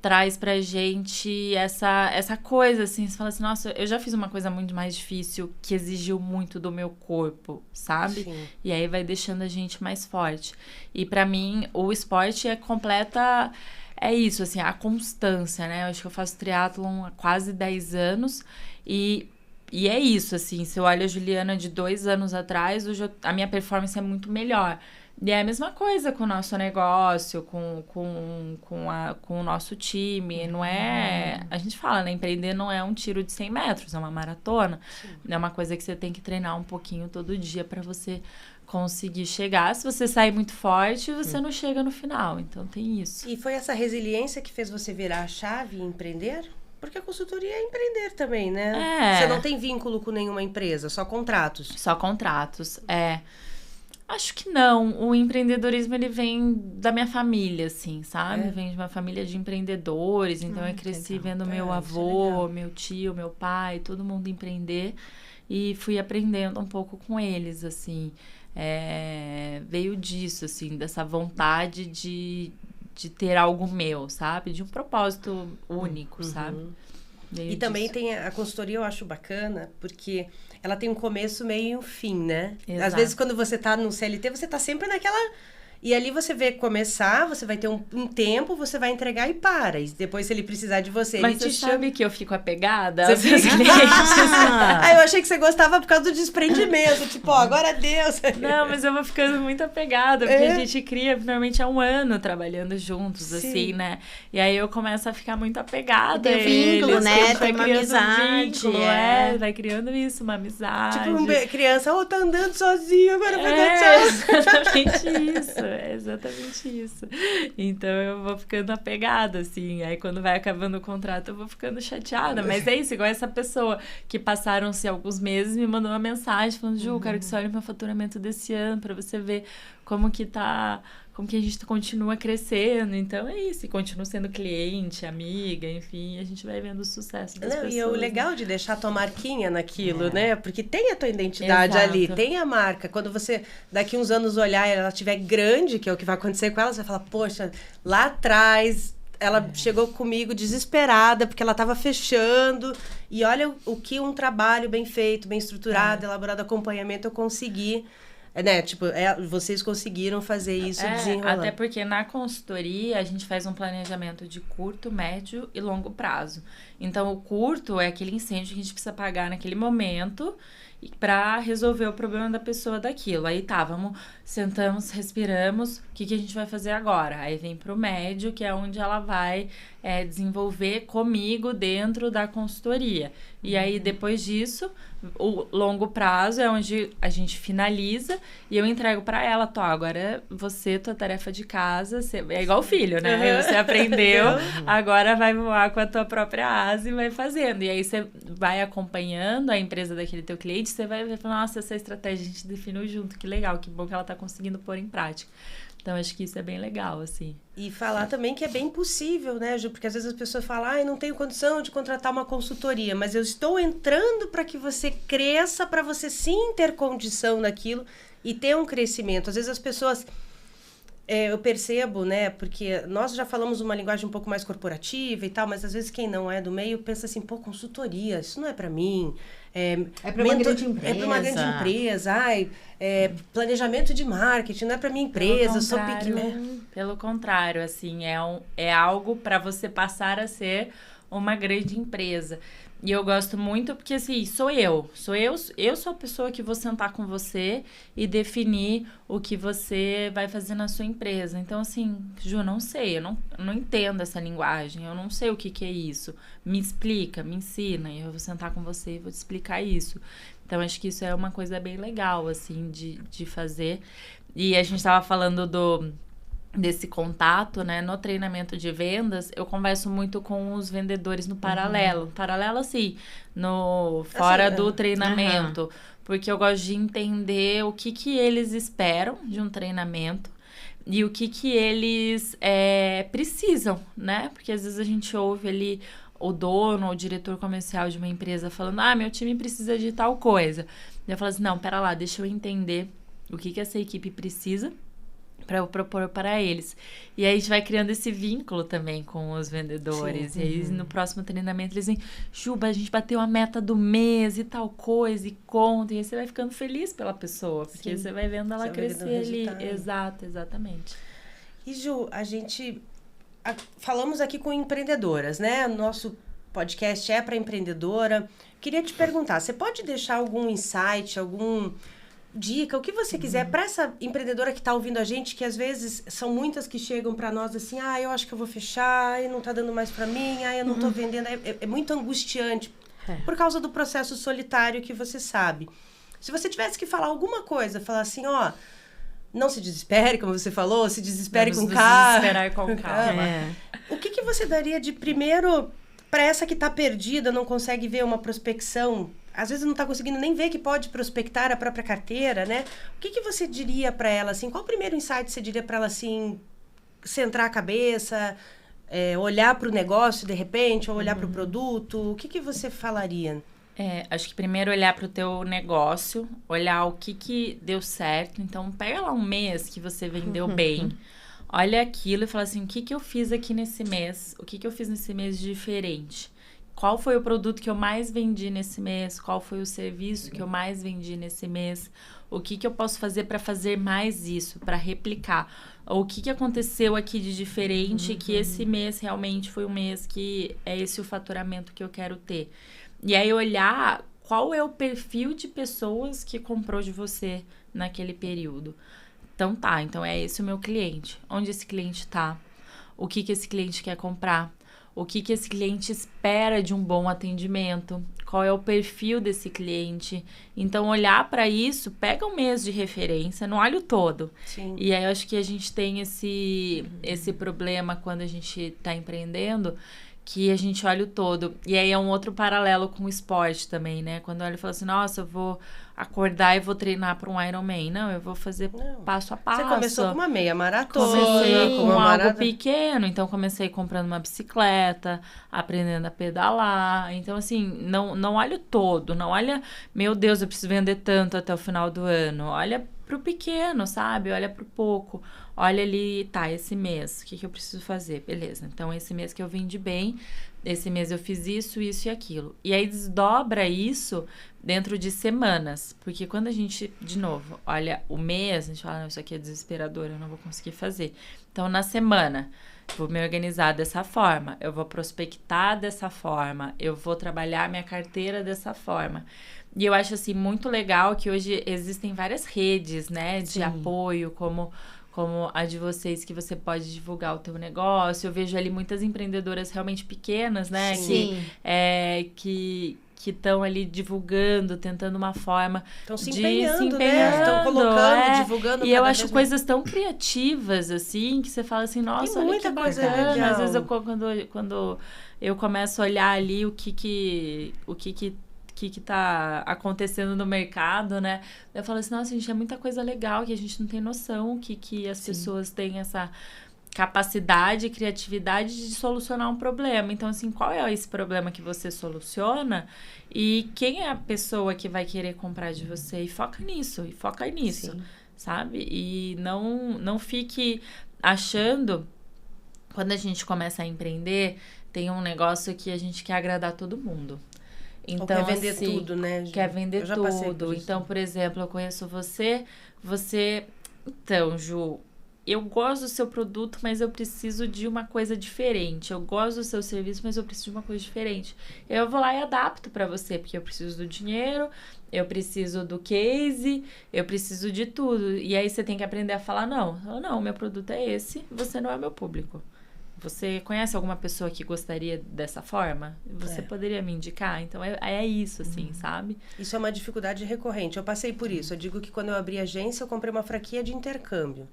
traz pra gente essa coisa, assim, você fala assim, nossa, eu já fiz uma coisa muito mais difícil que exigiu muito do meu corpo, sabe? Sim. E aí vai deixando a gente mais forte. E pra mim, o esporte é completa... É isso, assim, a constância, né? Eu acho que eu faço triatlon há quase 10 anos e é isso, assim, se eu olho a Juliana de 2 anos atrás, hoje a minha performance é muito melhor. E é a mesma coisa com o nosso negócio, com o nosso time, não é... A gente fala, né? Empreender não é um tiro de 100 metros, é uma maratona. Sim. É uma coisa que você tem que treinar um pouquinho todo dia para você conseguir chegar. Se você sair muito forte, você não chega no final. Então, tem isso. E foi essa resiliência que fez você virar a chave e empreender? Porque a consultoria é empreender também, né? Você não tem vínculo com nenhuma empresa, só contratos. Só contratos, Acho que não. O empreendedorismo, ele vem da minha família, assim, sabe? Vem de uma família de empreendedores. Então, eu cresci vendo meu avô, meu tio, meu pai, todo mundo empreender. E fui aprendendo um pouco com eles, assim. Veio disso, assim, dessa vontade de ter algo meu, sabe? De um propósito único, sabe? Veio e também tem a consultoria, eu acho bacana, porque ela tem um começo, meio e um fim, né? Exato. Às vezes, quando você tá no CLT, você tá sempre naquela E ali você vê começar, você vai ter um tempo, você vai entregar e para. E depois, se ele precisar de você, Mas ele você te chama. sabe que eu fico apegada Você aos meus fica... clientes. Eu achei que você gostava por causa do desprendimento. Tipo, ó, agora Deus. Não, mas eu vou ficando muito apegada, porque a gente cria, normalmente, há um ano trabalhando juntos, Sim. assim, né? E aí eu começo a ficar muito apegada. Tem vínculo, né? Tem uma amizade. Vínculo, vai criando isso, uma amizade. Tipo, criança, tá andando sozinho, agora vai dar tchau. Exatamente isso, exatamente isso. Então eu vou ficando apegada, assim. Aí quando vai acabando o contrato, eu vou ficando chateada. Mas é isso, igual essa pessoa que passaram-se alguns meses me mandou uma mensagem falando: Ju, quero que você olhe meu faturamento desse ano pra você ver como que a gente continua crescendo. Então é isso, e continuo sendo cliente, amiga, enfim, a gente vai vendo o sucesso das pessoas. E o legal de deixar a tua marquinha naquilo, né? Porque tem a tua identidade ali, tem a marca. Quando você, daqui uns anos, olhar e ela estiver grande, que é o que vai acontecer com ela, você vai falar, poxa, lá atrás ela chegou comigo desesperada, porque ela estava fechando. E olha o que um trabalho bem feito, bem estruturado, elaborado, acompanhamento, eu consegui. Né? Tipo, vocês conseguiram fazer isso desenrolando. Até porque na consultoria a gente faz um planejamento de curto, médio e longo prazo. Então, o curto é aquele incêndio que a gente precisa pagar naquele momento para resolver o problema da pessoa daquilo. Aí sentamos, respiramos, o que a gente vai fazer agora? Aí vem pro médio, que é onde ela vai desenvolver comigo dentro da consultoria. E aí, depois disso, o longo prazo é onde a gente finaliza e eu entrego para ela, agora tua tarefa de casa, é igual o filho, né? Você aprendeu, agora vai voar com a tua própria asa e vai fazendo. E aí você vai acompanhando a empresa daquele teu cliente, você vai ver, nossa, essa estratégia a gente definiu junto, que legal, que bom que ela tá conseguindo pôr em prática. Então, acho que isso é bem legal, assim. E falar também que é bem possível, né, Ju? Porque às vezes as pessoas falam, não tenho condição de contratar uma consultoria, mas eu estou entrando para que você cresça, para você sim ter condição naquilo e ter um crescimento. Às vezes as pessoas, eu percebo, né, porque nós já falamos uma linguagem um pouco mais corporativa e tal, mas às vezes quem não é do meio pensa assim, consultoria, isso não é para mim. É para uma grande empresa. É para uma grande empresa. Planejamento de marketing, não é para minha empresa, sou pequena. Pelo contrário, assim, é algo para você passar a ser uma grande empresa. E eu gosto muito porque, assim, eu sou a pessoa que vou sentar com você e definir o que você vai fazer na sua empresa. Então, assim, Ju, não sei, eu não entendo essa linguagem, eu não sei o que é isso. Me explica, me ensina, e eu vou sentar com você e vou te explicar isso. Então, acho que isso é uma coisa bem legal, assim, de fazer. E a gente estava falando desse contato, né? No treinamento de vendas, eu converso muito com os vendedores no paralelo. Paralelo, assim, fora do treinamento. Porque eu gosto de entender o que eles esperam de um treinamento e o que eles precisam, né? Porque às vezes a gente ouve ali o dono ou o diretor comercial de uma empresa falando, meu time precisa de tal coisa. E eu falo assim, não, pera lá, deixa eu entender o que essa equipe precisa para eu propor para eles. E aí a gente vai criando esse vínculo também com os vendedores. Sim. E aí no próximo treinamento eles dizem, Juba, a gente bateu a meta do mês e tal coisa, e conta. E aí você vai ficando feliz pela pessoa, porque você vai vendo ela crescer ali. Exato, exatamente. E Ju, a gente falamos aqui com empreendedoras, né? O nosso podcast é para empreendedora. Queria te perguntar, você pode deixar algum insight, algum dica, o que você quiser para essa empreendedora que está ouvindo a gente, que às vezes são muitas que chegam para nós assim, eu acho que eu vou fechar, não está dando mais para mim, eu não estou vendendo, é muito angustiante por causa do processo solitário que você sabe. Se você tivesse que falar alguma coisa, falar assim, não se desespere, como você falou, se desespere com calma. Desesperar com calma. O que você daria de primeiro para essa que está perdida, não consegue ver uma prospecção, às vezes não está conseguindo nem ver que pode prospectar a própria carteira, né? O que você diria para ela, assim? Qual o primeiro insight você diria para ela, assim, centrar a cabeça, olhar para o negócio, de repente, ou olhar para o produto? O que você falaria? Acho que primeiro olhar para o teu negócio, olhar o que deu certo. Então, pega lá um mês que você vendeu bem, olha aquilo e fala assim, o que eu fiz aqui nesse mês? O que eu fiz nesse mês de diferente? qual foi o produto que eu mais vendi nesse mês, qual foi o serviço que eu mais vendi nesse mês, o que eu posso fazer para fazer mais isso, para replicar. O que aconteceu aqui de diferente, que esse mês realmente foi um mês que é esse o faturamento que eu quero ter. E aí olhar qual é o perfil de pessoas que comprou de você naquele período. Então então é esse o meu cliente. Onde esse cliente tá? O que esse cliente quer comprar? O que esse cliente espera de um bom atendimento? Qual é o perfil desse cliente? Então, olhar para isso, pega um mês de referência, não olha o todo. Sim. E aí, eu acho que a gente tem esse problema quando a gente está empreendendo, que a gente olha o todo. E aí, é um outro paralelo com o esporte também, né? Quando olha e fala assim, nossa, eu vou acordar e vou treinar para um Ironman. Não, eu vou fazer passo a passo. Você começou com uma meia maratona. Comecei com uma algo pequeno. Então, comecei comprando uma bicicleta, aprendendo a pedalar. Então, assim, não olha o todo. Não olha, meu Deus, eu preciso vender tanto até o final do ano. Olha pro pequeno, sabe? Olha pro pouco. Olha ali, tá, esse mês, o que eu preciso fazer? Beleza, então esse mês que eu vendi bem, esse mês eu fiz isso, isso e aquilo. E aí desdobra isso dentro de semanas, porque quando a gente, de novo, olha o mês, a gente fala, não, isso aqui é desesperador, eu não vou conseguir fazer. Então, na semana, vou me organizar dessa forma, eu vou prospectar dessa forma, eu vou trabalhar minha carteira dessa forma. E eu acho, assim, muito legal que hoje existem várias redes, né, de apoio, como a de vocês, que você pode divulgar o teu negócio. Eu vejo ali muitas empreendedoras realmente pequenas, né? Sim. Que estão ali divulgando, tentando uma forma Estão se de empenhando, né? Estão colocando, divulgando. E eu acho coisas tão criativas, assim, que você fala assim, nossa, olha que bacana. Às vezes, quando eu começo a olhar ali o que tá acontecendo no mercado, né? Eu falo assim, nossa, gente, é muita coisa legal que a gente não tem noção que as pessoas têm essa capacidade e criatividade de solucionar um problema. Então, assim, qual é esse problema que você soluciona e quem é a pessoa que vai querer comprar de você? E foca nisso, sabe? E não fique achando... Quando a gente começa a empreender, tem um negócio que a gente quer agradar todo mundo. Então, quer vender assim, tudo, né? Quer vender tudo. Então, por exemplo, eu conheço você... Então, Ju, eu gosto do seu produto, mas eu preciso de uma coisa diferente. Eu gosto do seu serviço, mas eu preciso de uma coisa diferente. Eu vou lá e adapto para você, porque eu preciso do dinheiro, eu preciso do case, eu preciso de tudo. E aí você tem que aprender a falar, não, meu produto é esse, você não é meu público. Você conhece alguma pessoa que gostaria dessa forma? Você poderia me indicar? Então, é isso, assim, sabe? Isso é uma dificuldade recorrente. Eu passei por isso. Eu digo que quando eu abri a agência, eu comprei uma franquia de intercâmbio.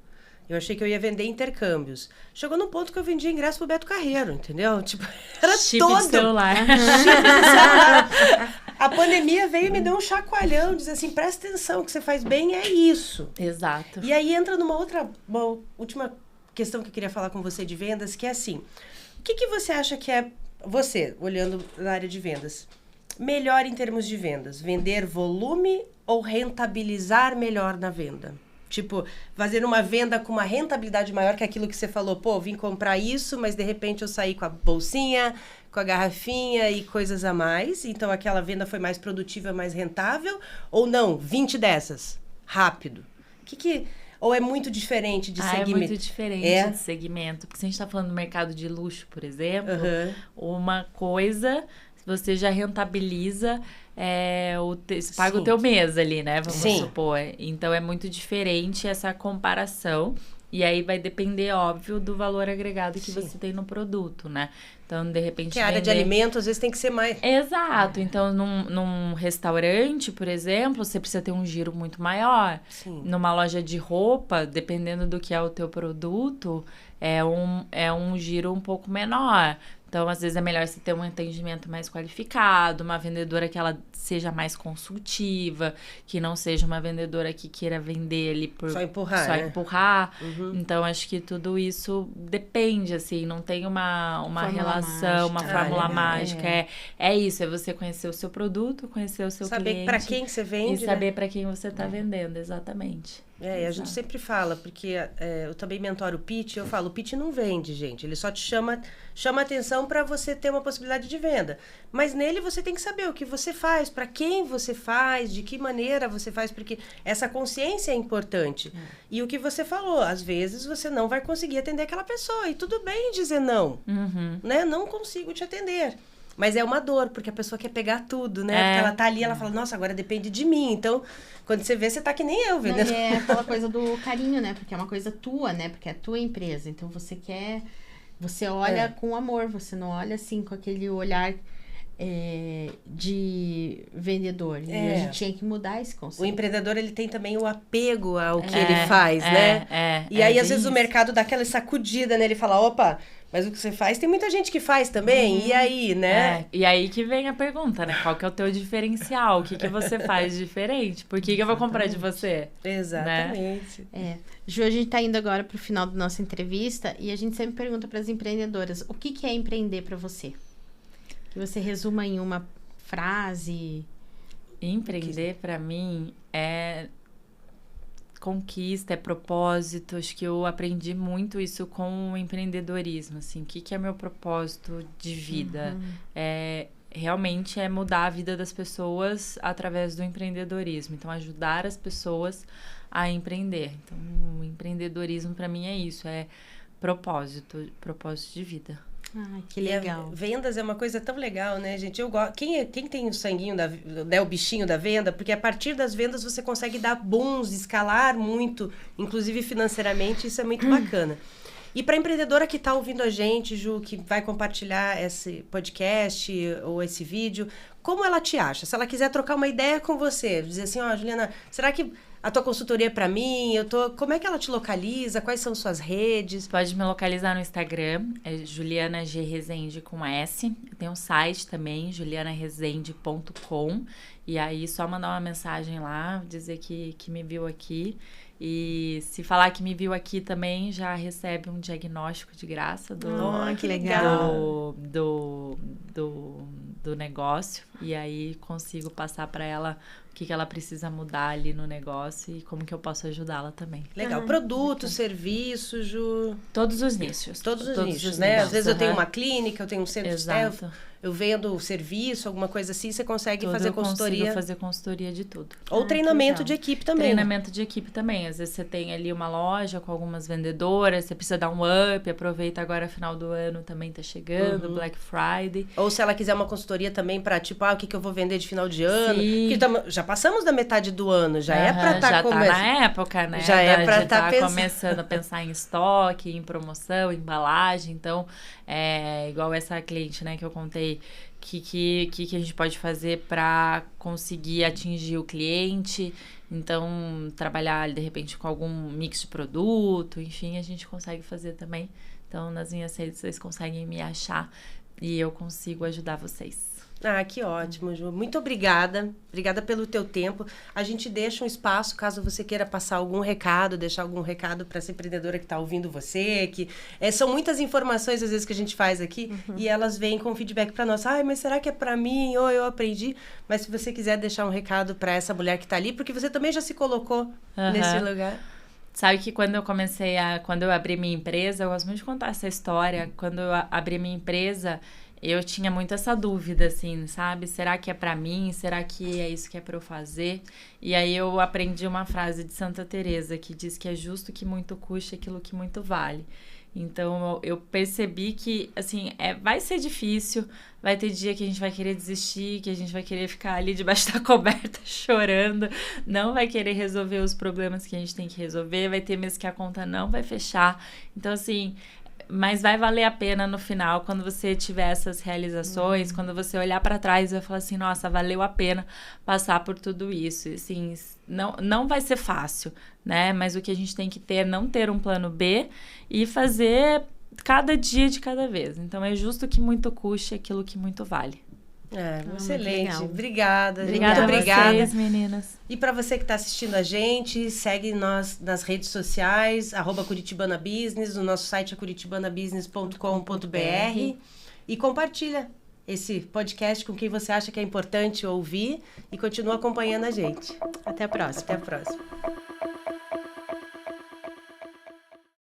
Eu achei que eu ia vender intercâmbios. Chegou num ponto que eu vendia ingresso pro Beto Carreiro, entendeu? Tipo, era chip todo... de celular. Chip de celular. A pandemia veio e me deu um chacoalhão, dizer assim, presta atenção, o que você faz bem é isso. Exato. E aí entra numa última questão que eu queria falar com você de vendas, que é assim, o que você acha que é, você, olhando na área de vendas, melhor em termos de vendas? Vender volume ou rentabilizar melhor na venda? Tipo, fazer uma venda com uma rentabilidade maior que aquilo que você falou, pô, vim comprar isso, mas de repente eu saí com a bolsinha, com a garrafinha e coisas a mais, então aquela venda foi mais produtiva, mais rentável, ou não, 20 dessas, rápido. Ou é muito diferente de segmento? É muito diferente de segmento. Porque se a gente está falando do mercado de luxo, por exemplo, uma coisa, você já rentabiliza, você paga o teu mês ali, né? Vamos supor. Então, é muito diferente essa comparação. E aí vai depender, óbvio, do valor agregado que você tem no produto, né? Então, de repente... Que a área de alimentos, às vezes, tem que ser mais... Exato. Então, num restaurante, por exemplo, você precisa ter um giro muito maior. Sim. Numa loja de roupa, dependendo do que é o teu produto, é um giro um pouco menor. Então, às vezes, é melhor você ter um atendimento mais qualificado, uma vendedora que ela seja mais consultiva, que não seja uma vendedora que queira vender ali por... Só empurrar, Só né? empurrar. Então, acho que tudo isso depende, assim, não tem uma relação, uma fórmula mágica. É isso, é você conhecer o seu produto, conhecer o seu cliente. Saber para quem você vende, e saber para quem você está vendendo, exatamente. E a gente sempre fala, porque eu também mentoro o pitch, eu falo, o pitch não vende, gente. Ele só te chama atenção para você ter uma possibilidade de venda. Mas nele você tem que saber o que você faz, para quem você faz, de que maneira você faz, porque essa consciência é importante. E o que você falou, às vezes você não vai conseguir atender aquela pessoa. E tudo bem dizer não, né? Não consigo te atender. Mas é uma dor, porque a pessoa quer pegar tudo, né? Porque ela tá ali, ela fala, nossa, agora depende de mim. Então, quando você vê, você tá que nem eu, vendendo. É aquela coisa do carinho, né? Porque é uma coisa tua, né? Porque é a tua empresa. Então, você olha com amor. Você não olha, assim, com aquele olhar de vendedor. E a gente tinha que mudar esse conceito. O empreendedor, ele tem também o apego ao que ele faz, né? E aí, às vezes, o mercado dá aquela sacudida, né? Ele fala, opa... Mas o que você faz, tem muita gente que faz também. E aí, né? E aí que vem a pergunta, né? Qual que é o teu diferencial? O que você faz diferente? Por que eu vou comprar de você? Exatamente. Né? Ju, a gente tá indo agora pro final da nossa entrevista e a gente sempre pergunta para as empreendedoras, o que é empreender para você? Que você resuma em uma frase. Empreender, para mim, é... conquista, é propósito. Acho que eu aprendi muito isso com o empreendedorismo, assim. O que é meu propósito de vida? Realmente é mudar a vida das pessoas através do empreendedorismo. Então, ajudar as pessoas a empreender. Então, o empreendedorismo, para mim, é isso. É propósito de vida. Ah, que legal. Vendas é uma coisa tão legal, né, gente? Eu gosto. Quem tem o sanguinho, o bichinho da venda, porque a partir das vendas você consegue dar booms, escalar muito, inclusive financeiramente, isso é muito bacana. E para a empreendedora que está ouvindo a gente, Ju, que vai compartilhar esse podcast ou esse vídeo, como ela te acha? Se ela quiser trocar uma ideia com você, dizer assim, Juliana, será que a tua consultoria é para mim? Como é que ela te localiza? Quais são suas redes? Pode me localizar no Instagram, é Juliana G. Rezende com S. Eu tenho um site também, julianarezende.com. E aí, só mandar uma mensagem lá, dizer que me viu aqui. E se falar que me viu aqui também, já recebe um diagnóstico de graça que legal. do negócio. E aí, consigo passar para ela o que ela precisa mudar ali no negócio e como que eu posso ajudá-la também. Legal. Produtos, serviços, Ju... Todos os nichos. Todos os nichos, né? Às vezes eu tenho uma clínica, eu tenho um centro de self, eu vendo serviço, alguma coisa assim, você consegue fazer consultoria. Eu consigo fazer consultoria de tudo. Ou treinamento de equipe também. Treinamento de equipe também. Às vezes você tem ali uma loja com algumas vendedoras, você precisa dar um up, aproveita agora, final do ano também tá chegando, Black Friday. Ou se ela quiser uma consultoria também para tipo, o que eu vou vender de final de ano. Sim. Porque já passamos da metade do ano, já é para estar começando. Já tá na época, né? Já é para estar começando a pensar em estoque, em promoção, embalagem. Então, igual essa cliente, né, que eu contei, que a gente pode fazer para conseguir atingir o cliente. Então, trabalhar, de repente, com algum mix de produto, enfim, a gente consegue fazer também. Então, nas minhas redes, vocês conseguem me achar e eu consigo ajudar vocês. Que ótimo, Ju. Muito obrigada. Obrigada pelo teu tempo. A gente deixa um espaço, caso você queira passar algum recado, deixar algum recado para essa empreendedora que está ouvindo você, que são muitas informações, às vezes, que a gente faz aqui, e elas vêm com feedback para nós. Mas será que é para mim? Ou eu aprendi? Mas se você quiser deixar um recado para essa mulher que está ali, porque você também já se colocou nesse lugar. Sabe que quando eu abri minha empresa, eu gosto muito de contar essa história. Quando eu abri minha empresa, eu tinha muito essa dúvida, assim, sabe? Será que é pra mim? Será que é isso que é pra eu fazer? E aí eu aprendi uma frase de Santa Teresa que diz que é justo que muito custe aquilo que muito vale. Então, eu percebi que, assim, vai ser difícil, vai ter dia que a gente vai querer desistir, que a gente vai querer ficar ali debaixo da coberta chorando, não vai querer resolver os problemas que a gente tem que resolver, vai ter meses que a conta não vai fechar. Então, assim, mas vai valer a pena no final, quando você tiver essas realizações, quando você olhar para trás e vai falar assim, nossa, valeu a pena passar por tudo isso. E, assim, não vai ser fácil, né? Mas o que a gente tem que ter é não ter um plano B e fazer cada dia de cada vez. Então, é justo que muito custe aquilo que muito vale. Excelente. Obrigada. Obrigada muito obrigada. A vocês, meninas. E para você que está assistindo a gente, segue nós nas redes sociais, @CuritibanaBusiness, o nosso site é curitibanabusiness.com.br e compartilha esse podcast com quem você acha que é importante ouvir e continua acompanhando a gente. Até a próxima. Até a próxima.